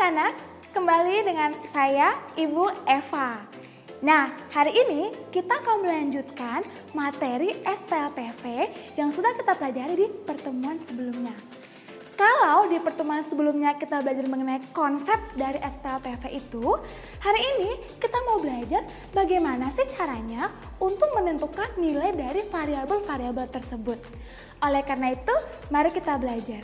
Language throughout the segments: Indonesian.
anak-anak, kembali dengan saya Ibu Eva. Nah, hari ini kita akan melanjutkan materi SPLTV yang sudah kita pelajari di pertemuan sebelumnya. Kalau di pertemuan sebelumnya kita belajar mengenai konsep dari SPLTV itu, hari ini kita mau belajar bagaimana sih caranya untuk menentukan nilai dari variabel-variabel tersebut. Oleh karena itu, mari kita belajar.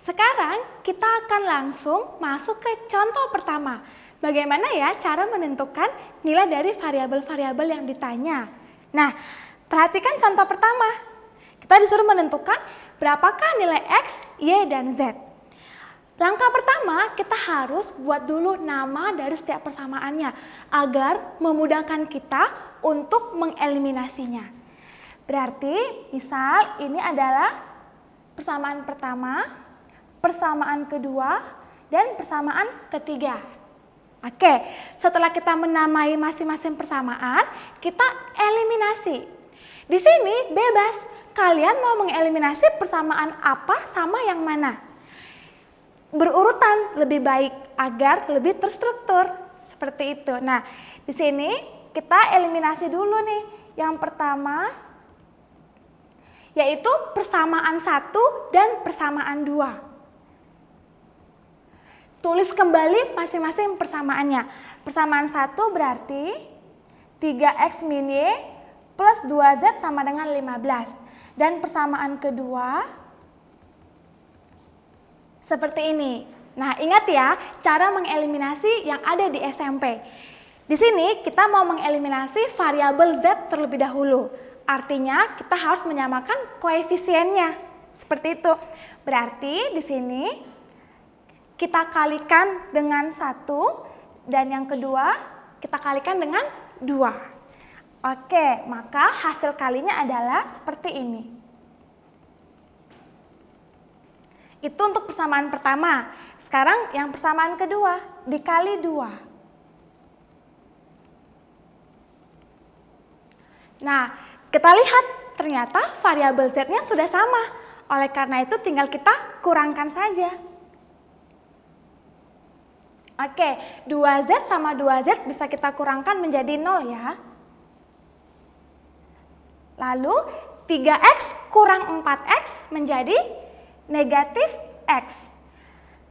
Sekarang kita akan langsung masuk ke contoh pertama. Bagaimana ya cara menentukan nilai dari variabel-variabel yang ditanya. Nah, perhatikan contoh pertama. Kita disuruh menentukan berapakah nilai X, Y, dan Z. Langkah pertama, kita harus buat dulu nama dari setiap persamaannya agar memudahkan kita untuk mengeliminasinya. Berarti, misal ini adalah persamaan pertama, persamaan kedua, dan persamaan ketiga. Oke, setelah kita menamai masing-masing persamaan, kita eliminasi. Di sini bebas, kalian mau mengeliminasi persamaan apa sama yang mana. Berurutan lebih baik agar lebih terstruktur, seperti itu. Nah, di sini kita eliminasi dulu nih. Yang pertama, yaitu persamaan 1 dan persamaan 2. Tulis kembali masing-masing persamaannya. Persamaan 1 berarti 3X min Y plus 2Z sama dengan 15. Dan persamaan kedua seperti ini. Nah, ingat ya cara mengeliminasi yang ada di SMP. Di sini kita mau mengeliminasi variabel Z terlebih dahulu. Artinya kita harus menyamakan koefisiennya. Seperti itu. Berarti di sini kita kalikan dengan 1 dan yang kedua kita kalikan dengan 2. Oke, maka hasil kalinya adalah seperti ini. Itu untuk persamaan pertama. Sekarang yang persamaan kedua dikali 2. Nah, kita lihat ternyata variabel Z-nya sudah sama. Oleh karena itu tinggal kita kurangkan saja. Oke, 2Z sama 2Z bisa kita kurangkan menjadi 0 ya. Lalu 3X kurang 4X menjadi negatif X.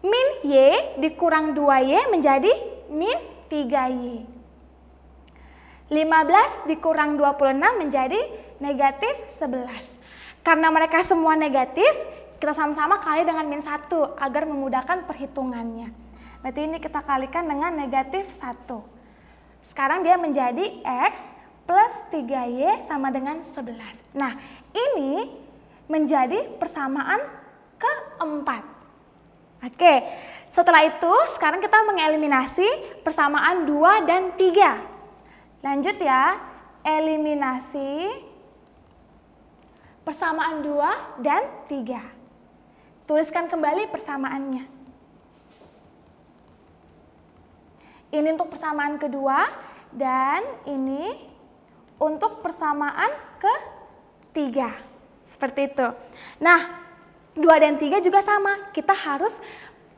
Min Y dikurang 2Y menjadi min 3Y. 15 dikurang 26 menjadi negatif 11. Karena mereka semua negatif, kita sama-sama kali dengan min 1 agar memudahkan perhitungannya. Berarti ini kita kalikan dengan negatif 1. Sekarang dia menjadi X plus 3Y sama dengan 11. Nah, ini menjadi persamaan keempat. Oke, setelah itu sekarang kita mengeliminasi persamaan 2 dan 3. Lanjut ya, eliminasi persamaan 2 dan 3. Tuliskan kembali persamaannya. Ini untuk persamaan kedua dan ini untuk persamaan ketiga. Seperti itu. Nah, 2 dan 3 juga sama. Kita harus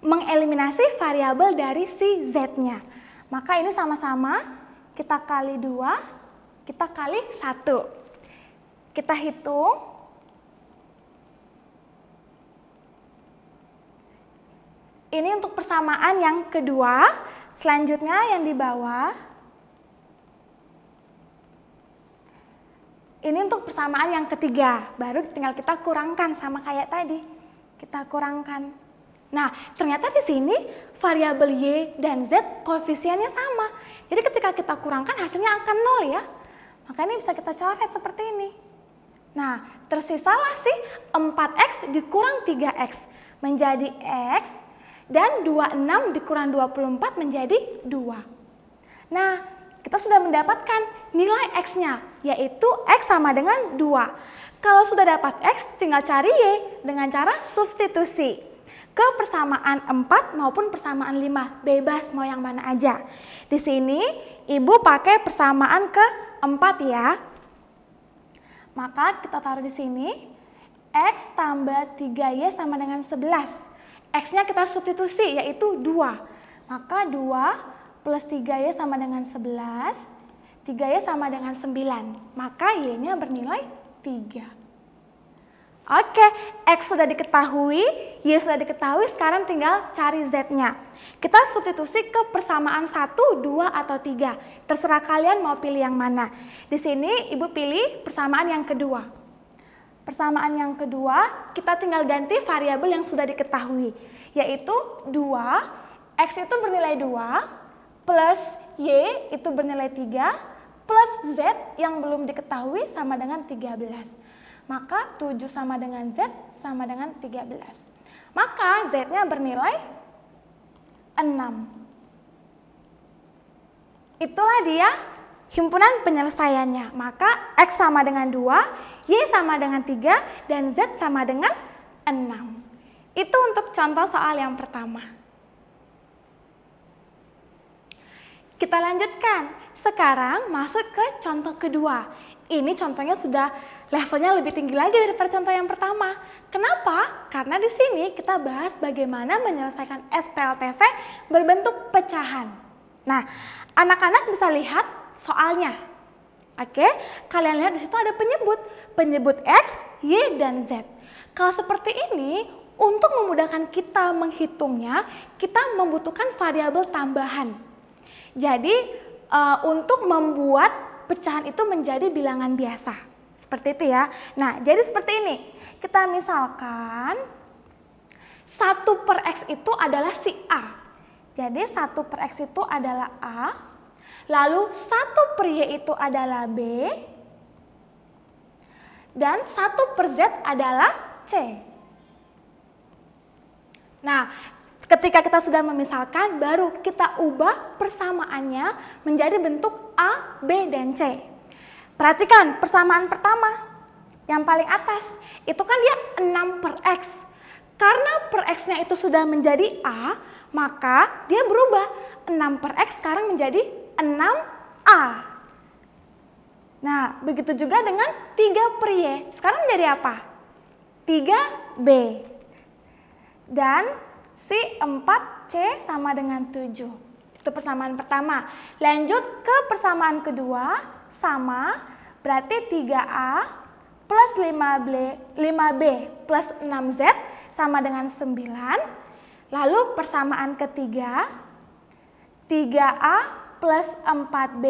mengeliminasi variabel dari si Z-nya. Maka ini sama-sama kita kali 2, kita kali 1. Kita hitung. Ini untuk persamaan yang kedua. Selanjutnya yang di bawah, ini untuk persamaan yang ketiga, baru tinggal kita kurangkan sama kayak tadi, kita kurangkan. Nah, ternyata di sini variabel Y dan Z koefisiennya sama, jadi ketika kita kurangkan hasilnya akan 0 ya, makanya bisa kita coret seperti ini. Nah, tersisalah sih 4X dikurang 3X menjadi X, dan 26 dikurang 24 menjadi 2. Nah, kita sudah mendapatkan nilai X-nya, yaitu X sama dengan 2. Kalau sudah dapat X, tinggal cari Y dengan cara substitusi ke persamaan 4 maupun persamaan 5. Bebas mau yang mana aja. Di sini, Ibu pakai persamaan ke-4 ya. Maka kita taruh di sini, X tambah 3Y sama dengan 11. X-nya kita substitusi yaitu 2. Maka 2 plus 3Y sama dengan 11, 3Y sama dengan 9. Maka Y-nya bernilai 3. Oke, X sudah diketahui, Y sudah diketahui, sekarang tinggal cari Z-nya. Kita substitusi ke persamaan 1, 2, atau 3. Terserah kalian mau pilih yang mana. Di sini Ibu pilih persamaan yang kedua. Persamaan yang kedua, kita tinggal ganti variabel yang sudah diketahui, yaitu 2, X itu bernilai 2, plus Y itu bernilai 3, plus Z yang belum diketahui sama dengan 13. Maka 7 sama dengan Z sama dengan 13. Maka Z-nya bernilai 6. Itulah dia himpunan penyelesaiannya. Maka X sama dengan 2, Y sama dengan 3, dan Z sama dengan 6. Itu untuk contoh soal yang pertama. Kita lanjutkan. Sekarang masuk ke contoh kedua. Ini contohnya sudah levelnya lebih tinggi lagi daripada contoh yang pertama. Kenapa? Karena di sini kita bahas bagaimana menyelesaikan SPLTV berbentuk pecahan. Nah, anak-anak bisa lihat soalnya. Oke, kalian lihat di situ ada penyebut X, Y, dan Z. Kalau seperti ini, untuk memudahkan kita menghitungnya, kita membutuhkan variabel tambahan. Jadi, untuk membuat pecahan itu menjadi bilangan biasa. Seperti itu ya. Nah, jadi seperti ini. Kita misalkan 1 per X itu adalah si A. Jadi 1 per X itu adalah A. Lalu 1 per Y itu adalah B. Dan 1 per Z adalah C. Nah, ketika kita sudah memisalkan, baru kita ubah persamaannya menjadi bentuk A, B, dan C. Perhatikan persamaan pertama, yang paling atas, itu kan dia 6 per X. Karena per X-nya itu sudah menjadi A, maka dia berubah. 6 per X sekarang menjadi 6A. Nah, begitu juga dengan 3 per Y. Sekarang menjadi apa? 3B. Dan si 4C sama dengan 7. Itu persamaan pertama. Lanjut ke persamaan kedua. Sama, berarti 3A plus 5B plus 6Z sama dengan 9. Lalu persamaan ketiga, 3A plus 4B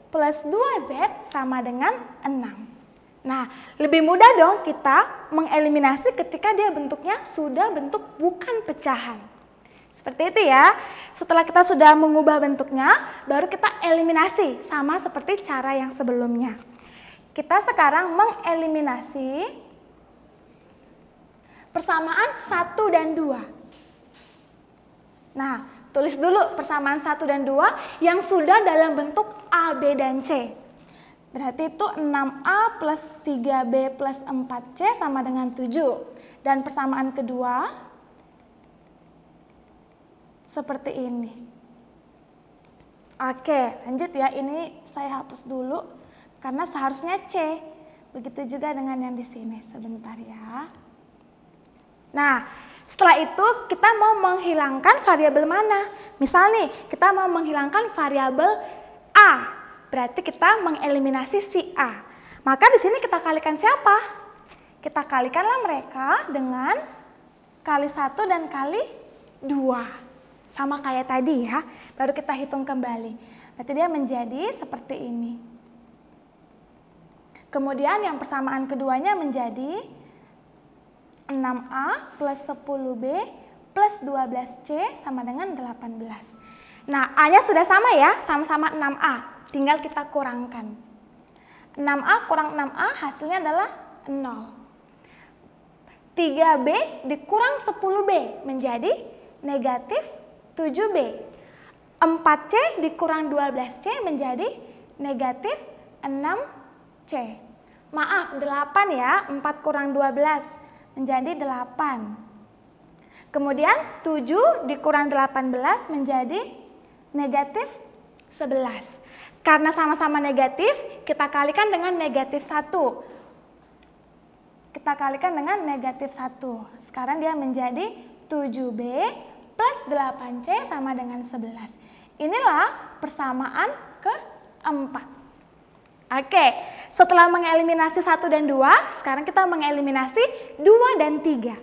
plus 2Z sama dengan 6. Nah, lebih mudah dong kita mengeliminasi ketika dia bentuknya sudah bentuk bukan pecahan. Seperti itu ya. Setelah kita sudah mengubah bentuknya, baru kita eliminasi sama seperti cara yang sebelumnya. Kita sekarang mengeliminasi persamaan 1 dan 2. Nah, tulis dulu persamaan 1 dan 2 yang sudah dalam bentuk A, B, dan C. Berarti itu 6A plus 3B plus 4C sama dengan 7. Dan persamaan kedua seperti ini. Oke, lanjut ya. Ini saya hapus dulu karena seharusnya C. Begitu juga dengan yang di sini. Sebentar ya. Nah, setelah itu kita mau menghilangkan variabel mana? Misal nih, kita mau menghilangkan variabel A. Berarti kita mengeliminasi si A. Maka di sini kita kalikan siapa? Kita kalikanlah mereka dengan kali 1 dan kali 2. Sama kayak tadi ya, baru kita hitung kembali. Berarti dia menjadi seperti ini. Kemudian yang persamaan keduanya menjadi 6A plus 10B plus 12C sama dengan 18. Nah, A-nya sudah sama ya, sama-sama 6A. Tinggal kita kurangkan. 6A kurang 6A hasilnya adalah 0. 3B dikurang 10B menjadi negatif 7B. 4C dikurang 12C menjadi negatif 6C. Maaf, 8 ya, 4 kurang 12 menjadi 8. Kemudian 7 dikurang 18 menjadi negatif 11. Karena sama-sama negatif, kita kalikan dengan negatif 1. Kita kalikan dengan negatif 1. Sekarang dia menjadi 7B plus 8C sama dengan 11. Inilah persamaan keempat. Oke, setelah mengeliminasi 1 dan 2, sekarang kita mengeliminasi 2 dan 3.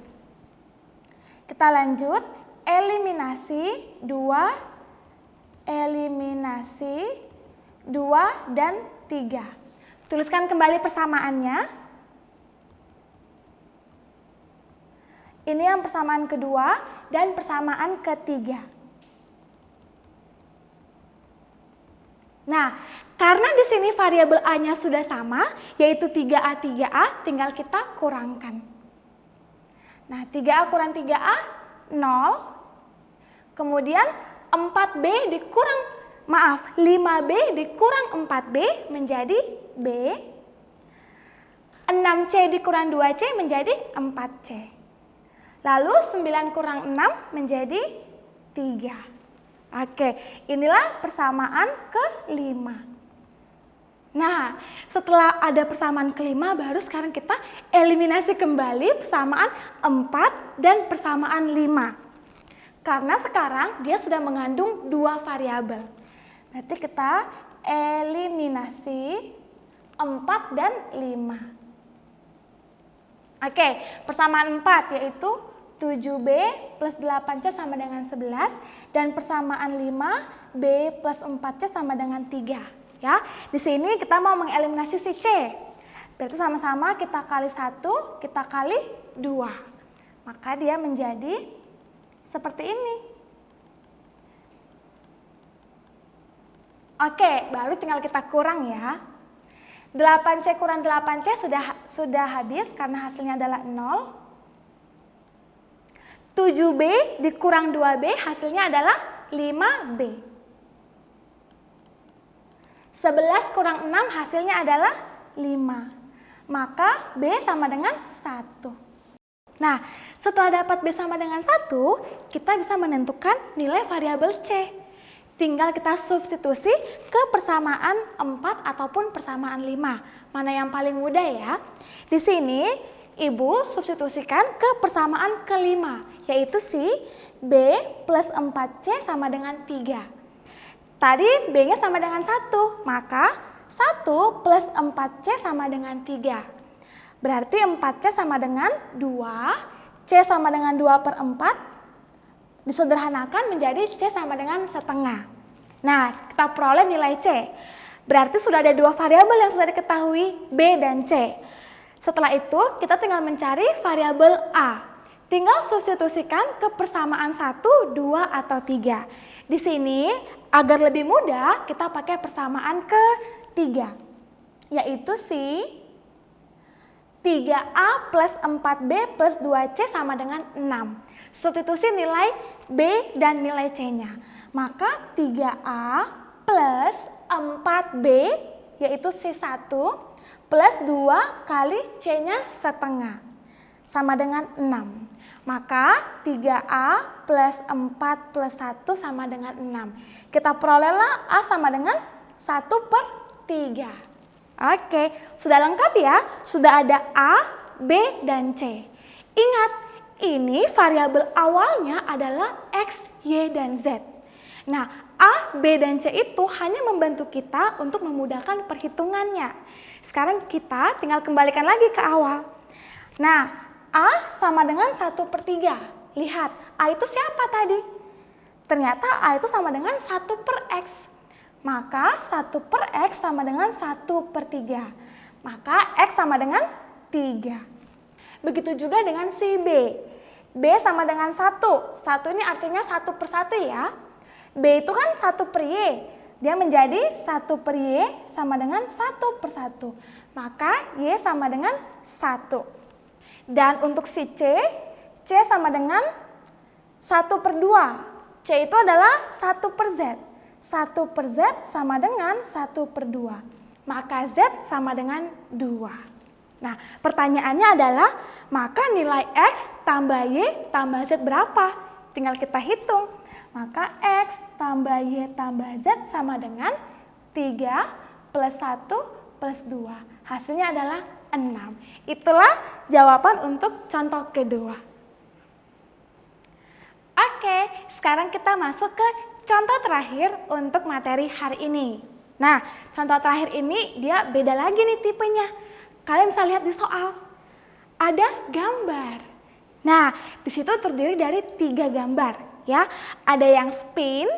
Kita lanjut, eliminasi 2 dan 3. Tuliskan kembali persamaannya. Ini yang persamaan kedua dan persamaan ketiga. Nah, karena di sini variabel A-nya sudah sama, yaitu 3A, 3A, tinggal kita kurangkan. Nah, 3A kurang 3A, 0. Kemudian 5B dikurang 4B menjadi B. 6C dikurang 2C menjadi 4C. Lalu 9 kurang 6 menjadi 3. Oke, inilah persamaan kelima. Nah, setelah ada persamaan kelima, baru sekarang kita eliminasi kembali persamaan 4 dan persamaan 5. Karena sekarang dia sudah mengandung 2 variabel. Berarti kita eliminasi 4 dan 5. Oke, persamaan 4 yaitu 7B plus 8C sama dengan 11 dan persamaan 5B plus 4C sama dengan 3. Ya, di sini kita mau mengeliminasi si C. Berarti sama-sama kita kali 1, kita kali 2. Maka dia menjadi seperti ini. Oke, baru tinggal kita kurang ya. 8C kurang 8C sudah habis karena hasilnya adalah 0. 7B dikurang 2B hasilnya adalah 5B. 11 kurang 6 hasilnya adalah 5. Maka B sama dengan 1. Nah, setelah dapat B sama dengan 1, kita bisa menentukan nilai variabel C. Tinggal kita substitusi ke persamaan 4 ataupun persamaan 5. Mana yang paling mudah ya? Di sini Ibu substitusikan ke persamaan kelima, yaitu si B plus 4C sama dengan 3. Tadi B-nya sama dengan 1, maka 1 plus 4C sama dengan 3. Berarti 4C sama dengan 2, C sama dengan 2 per 4, disederhanakan menjadi C sama dengan setengah. Nah, kita peroleh nilai C. Berarti sudah ada 2 variabel yang sudah diketahui, B dan C. Setelah itu, kita tinggal mencari variabel A. Tinggal substitusikan ke persamaan 1, 2, atau 3. Di sini, agar lebih mudah, kita pakai persamaan ketiga, yaitu si 3A plus 4B plus 2C sama dengan 6. Substitusi nilai B dan nilai C-nya. Maka 3A plus 4B, yaitu si 1, plus 2 kali C-nya setengah, sama dengan 6. Maka 3A plus 4 plus 1 sama dengan 6. Kita perolehlah A sama dengan 1 per 3. Oke, sudah lengkap ya? Sudah ada A, B, dan C. Ingat, ini variabel awalnya adalah X, Y, dan Z. Nah, A, B, dan C itu hanya membantu kita untuk memudahkan perhitungannya. Sekarang kita tinggal kembalikan lagi ke awal. Nah, A sama dengan 1 per 3. Lihat, A itu siapa tadi? Ternyata A itu sama dengan 1 per X. Maka 1 per X sama dengan 1 per 3. Maka X sama dengan 3. Begitu juga dengan si B. B sama dengan 1. 1 ini artinya 1 per 1 ya. B itu kan 1 per Y. Dia menjadi 1 per Y sama dengan 1 per 1. Maka Y sama dengan 1. Dan untuk si C sama dengan 1 per 2. C itu adalah 1 per Z. 1 per Z sama dengan 1 per 2. Maka Z sama dengan 2. Nah, pertanyaannya adalah, maka nilai X tambah Y tambah Z berapa? Tinggal kita hitung. Maka X tambah Y tambah Z sama dengan 3 plus 1 plus 2. Hasilnya adalah 6. Itulah jawaban untuk contoh kedua. sekarang kita masuk ke contoh terakhir untuk materi hari ini. Nah, contoh terakhir ini dia beda lagi nih tipenya. Kalian bisa lihat di soal. Ada gambar. Nah, di situ terdiri dari 3 gambar, ya. Ada yang spin,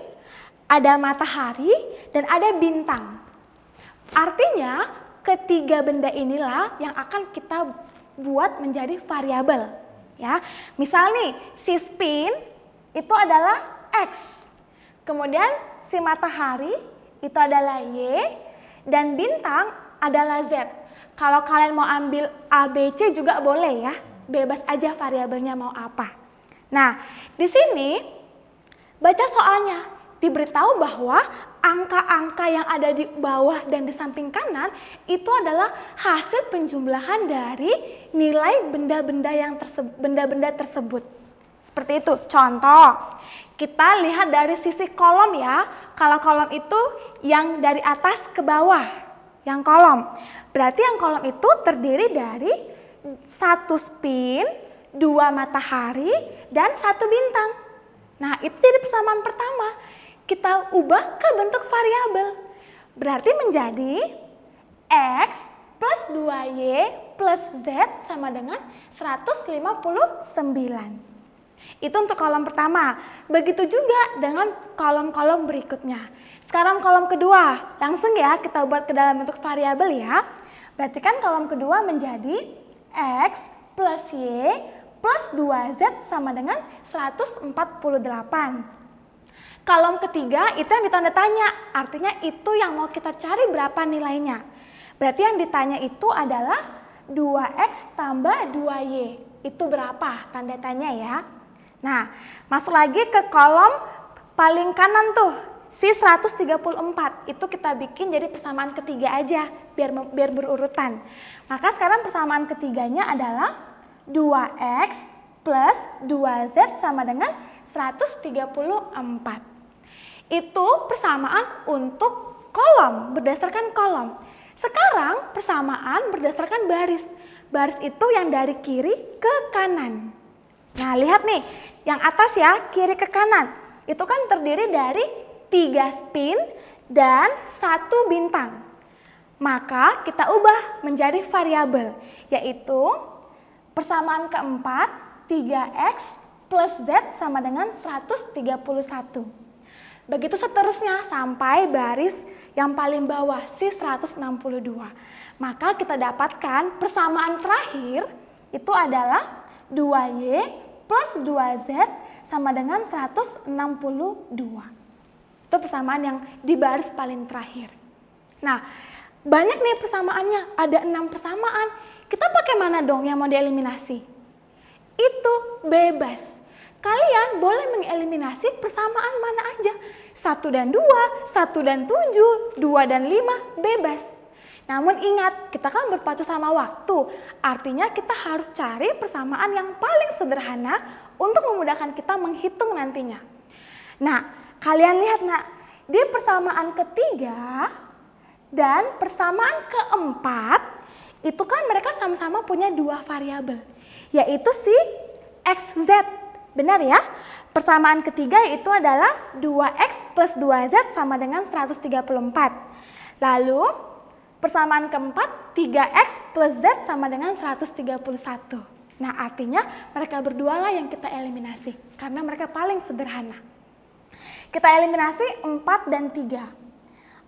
ada matahari, dan ada bintang. Artinya, ketiga benda inilah yang akan kita buat menjadi variabel, ya. Misal nih, si spin itu adalah X. Kemudian si matahari itu adalah Y dan bintang adalah Z. Kalau kalian mau ambil A, B, C juga boleh ya. Bebas aja variabelnya mau apa. Nah, di sini baca soalnya. Diberitahu bahwa angka-angka yang ada di bawah dan di samping kanan itu adalah hasil penjumlahan dari nilai benda-benda tersebut. Seperti itu. Contoh, kita lihat dari sisi kolom ya. Kalau kolom itu yang dari atas ke bawah, yang kolom. Berarti yang kolom itu terdiri dari 1 spin, 2 matahari, dan 1 bintang. Nah, itu jadi persamaan pertama. Kita ubah ke bentuk variabel. Berarti menjadi X plus 2Y plus Z sama dengan 159. Itu untuk kolom pertama. Begitu juga dengan kolom-kolom berikutnya. Sekarang kolom kedua. Langsung ya kita buat ke dalam bentuk variabel ya. Berarti kan kolom kedua menjadi X plus Y plus 2Z sama dengan 148. Kolom ketiga itu yang ditanda tanya, artinya itu yang mau kita cari berapa nilainya. Berarti yang ditanya itu adalah 2X tambah 2Y. Itu berapa? Tanda tanya ya. Nah, masuk lagi ke kolom paling kanan tuh, si 134. Itu kita bikin jadi persamaan ketiga aja, biar berurutan. Maka sekarang persamaan ketiganya adalah 2X plus 2Z sama dengan 134. Itu persamaan untuk kolom, berdasarkan kolom. Sekarang persamaan berdasarkan baris. Baris itu yang dari kiri ke kanan. Nah, lihat nih, yang atas ya, kiri ke kanan. Itu kan terdiri dari 3 spin dan 1 bintang. Maka kita ubah menjadi variabel, yaitu persamaan keempat, 3X plus Z sama dengan 131. Begitu seterusnya sampai baris yang paling bawah, si 162. Maka kita dapatkan persamaan terakhir itu adalah 2Y plus 2Z sama dengan 162. Itu persamaan yang di baris paling terakhir. Nah, banyak nih persamaannya, ada 6 persamaan. Kita pakai mana dong yang mau dieliminasi? Itu bebas. Kalian boleh mengeliminasi persamaan mana aja. 1 dan 2, 1 dan 7, 2 dan 5, bebas. Namun ingat, kita kan berpacu sama waktu. Artinya kita harus cari persamaan yang paling sederhana untuk memudahkan kita menghitung nantinya. Nah, kalian lihat nak, di persamaan ketiga dan persamaan keempat, itu kan mereka sama-sama punya 2 variabel, yaitu si X, Z. Benar ya? Persamaan ketiga itu adalah 2X plus 2Z sama dengan 134. Lalu persamaan keempat 3X plus Z sama dengan 131. Nah, artinya mereka berdua lah yang kita eliminasi karena mereka paling sederhana. Kita eliminasi 4 dan 3.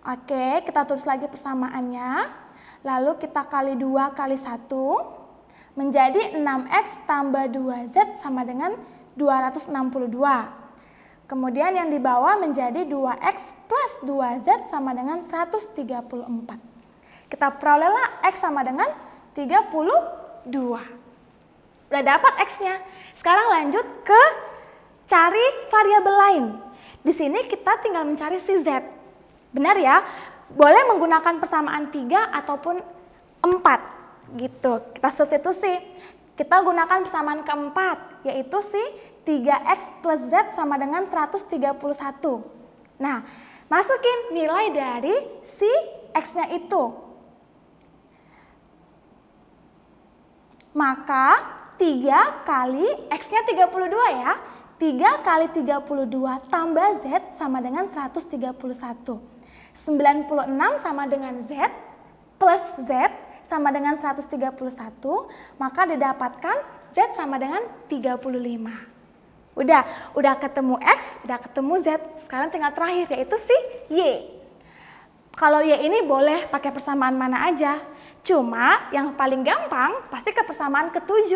Oke, kita tulis lagi persamaannya. Lalu kita kali 2 kali 1 menjadi 6X tambah 2Z sama dengan 262. Kemudian yang di bawah menjadi 2X plus 2Z sama dengan 134. Kita perolehlah X sama dengan 32. Udah dapat X-nya. Sekarang lanjut ke cari variabel lain. Di sini kita tinggal mencari si Z. Benar ya? Boleh menggunakan persamaan 3 ataupun 4 gitu. Kita substitusi. Kita gunakan persamaan keempat, yaitu si 3X plus Z sama dengan 131. Nah, masukin nilai dari si X-nya itu. Maka 3 kali X-nya 32 ya. 3 kali 32 tambah Z sama dengan 131. 96 sama dengan Z plus Z sama dengan 131, maka didapatkan Z sama dengan 35. Udah ketemu X, udah ketemu Z. Sekarang tinggal terakhir yaitu si Y. Kalau Y ini boleh pakai persamaan mana aja. Cuma yang paling gampang pasti ke persamaan ke-7.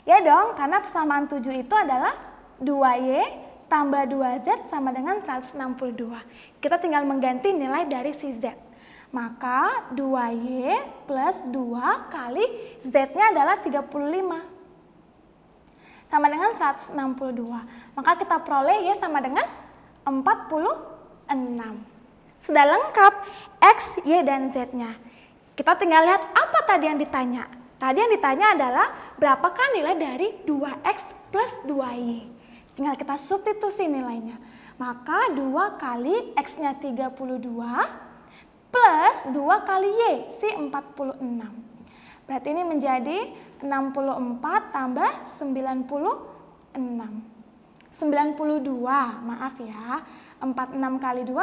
Ya dong, karena persamaan 7 itu adalah 2Y tambah 2Z sama dengan 162. Kita tinggal mengganti nilai dari si Z. Maka 2Y plus 2 kali Z-nya adalah 35. Sama dengan 162. Maka kita peroleh Y sama dengan 46. Sudah lengkap X, Y, dan Z-nya. Kita tinggal lihat apa tadi yang ditanya. Tadi yang ditanya adalah berapakah nilai dari 2X plus 2Y. Tinggal kita substitusi nilainya. Maka 2 kali X-nya 32 plus 2 kali Y, si 46. Berarti ini menjadi 64 tambah 96. 92, maaf ya. 46 kali 2,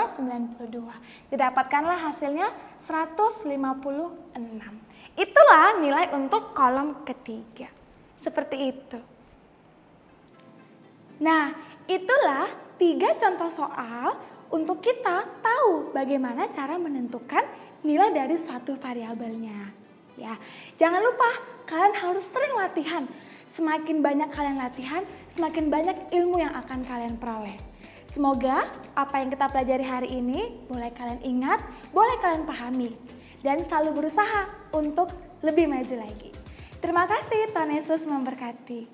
92. Didapatkanlah hasilnya 156. Itulah nilai untuk kolom ketiga. Seperti itu. Nah, itulah 3 contoh soal untuk kita tahu bagaimana cara menentukan nilai dari suatu variabelnya. Ya, jangan lupa kalian harus sering latihan. Semakin banyak kalian latihan, semakin banyak ilmu yang akan kalian peroleh. Semoga apa yang kita pelajari hari ini boleh kalian ingat, boleh kalian pahami, dan selalu berusaha untuk lebih maju lagi. Terima kasih, Tuhan Yesus memberkati.